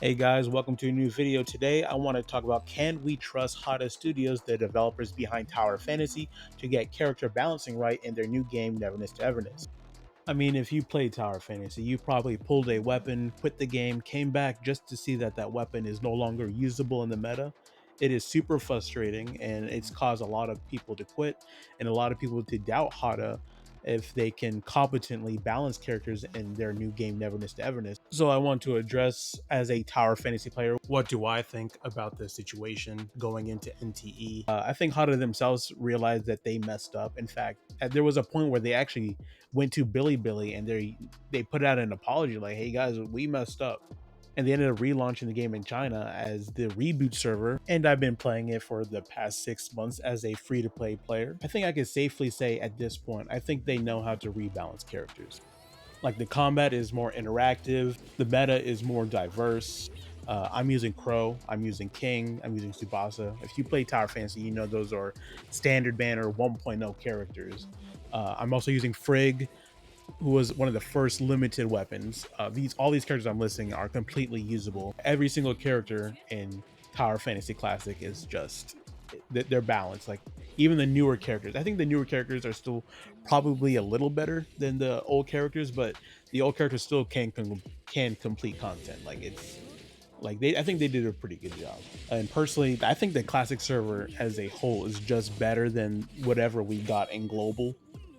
Hey guys, welcome to a new video. Today I want to talk about, can we trust Hotta Studios, the developers behind Tower Fantasy, to get character balancing right in their new game Neverness to Everness. I mean, if you played Tower Fantasy, you probably pulled a weapon, quit the game, came back just to see that that weapon is no longer usable in the meta. It is super frustrating, and it's caused a lot of people to quit and a lot of people to doubt Hotta if they can competently balance characters in their new game Neverness to Everness. So I want to address, as a Tower Fantasy player, what do I think about the situation going into NTE. I think Hotta themselves realized that they messed up. In fact, there was a point where they actually went to Billy and they put out an apology like, hey guys, we messed up. And they ended up relaunching the game in China as the reboot server, and I've been playing it for the past 6 months as a free-to-play player. I think I could safely say at this point, I think they know how to rebalance characters. Like, the combat is more interactive, the meta is more diverse. I'm using Crow, I'm using King, I'm using Tsubasa. If you play Tower Fantasy, you know those are standard banner 1.0 characters. I'm also using Frigg, who was one of the first limited weapons. All these characters I'm listing are completely usable. Every single character in Tower Fantasy Classic is just, they're balanced. Like, even the newer characters, I think the newer characters are still probably a little better than the old characters, but the old characters still can complete content. Like, it's like I think they did a pretty good job. And personally, I think the classic server as a whole is just better than whatever we got in global.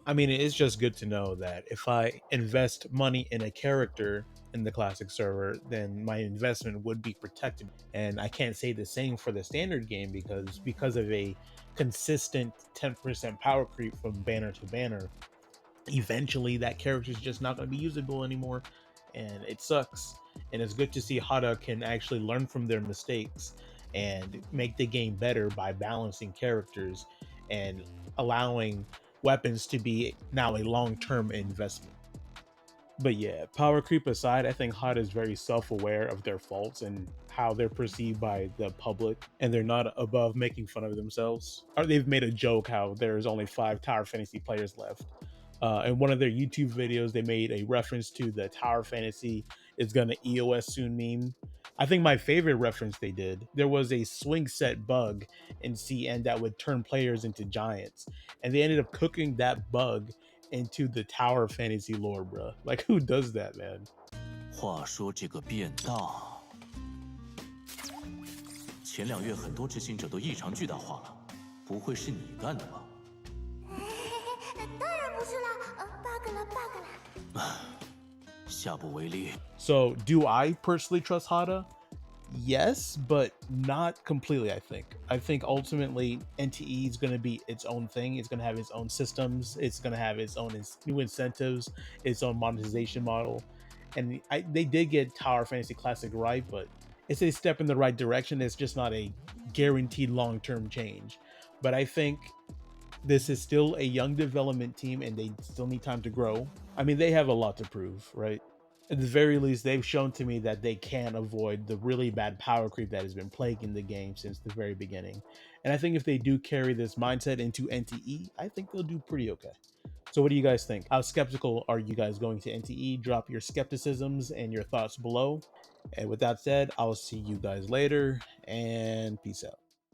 I mean, it's just good to know that if I invest money in a character in the classic server, then my investment would be protected. And I can't say the same for the standard game, because of a consistent 10% power creep from banner to banner, eventually that character is just not going to be usable anymore, and it sucks. And it's good to see Hotta can actually learn from their mistakes and make the game better by balancing characters and allowing weapons to be now a long-term investment. But yeah, power creep aside, I think Hotta is very self-aware of their faults and how they're perceived by the public, and they're not above making fun of themselves. Or they've made a joke how there's only 5 Tower Fantasy players left. In one of their YouTube videos, they made a reference to the Tower Fantasy is gonna EOS soon meme. I think my favorite reference they did, there was a swing set bug in CN that would turn players into giants, and they ended up cooking that bug into the Tower Fantasy lore, bro. Like, who does that, man? 话说这个变大，前2月很多执行者都异常巨大化了，不会是你干的吧？当然不是啦，bug 了，bug 了。下不为例。So, do I personally trust Hotta? Yes, but not completely. I think ultimately NTE is going to be its own thing. It's going to have its own systems, it's going to have its own new incentives, its own monetization model. And they did get Tower Fantasy Classic right, but it's a step in the right direction. It's just not a guaranteed long-term change. But I think this is still a young development team and they still need time to grow. I mean, they have a lot to prove, right? At the very least, they've shown to me that they can avoid the really bad power creep that has been plaguing the game since the very beginning. And I think if they do carry this mindset into NTE, I think they'll do pretty okay. So what do you guys think? How skeptical are you guys going to NTE? Drop your skepticisms and your thoughts below. And with that said, I'll see you guys later, and peace out.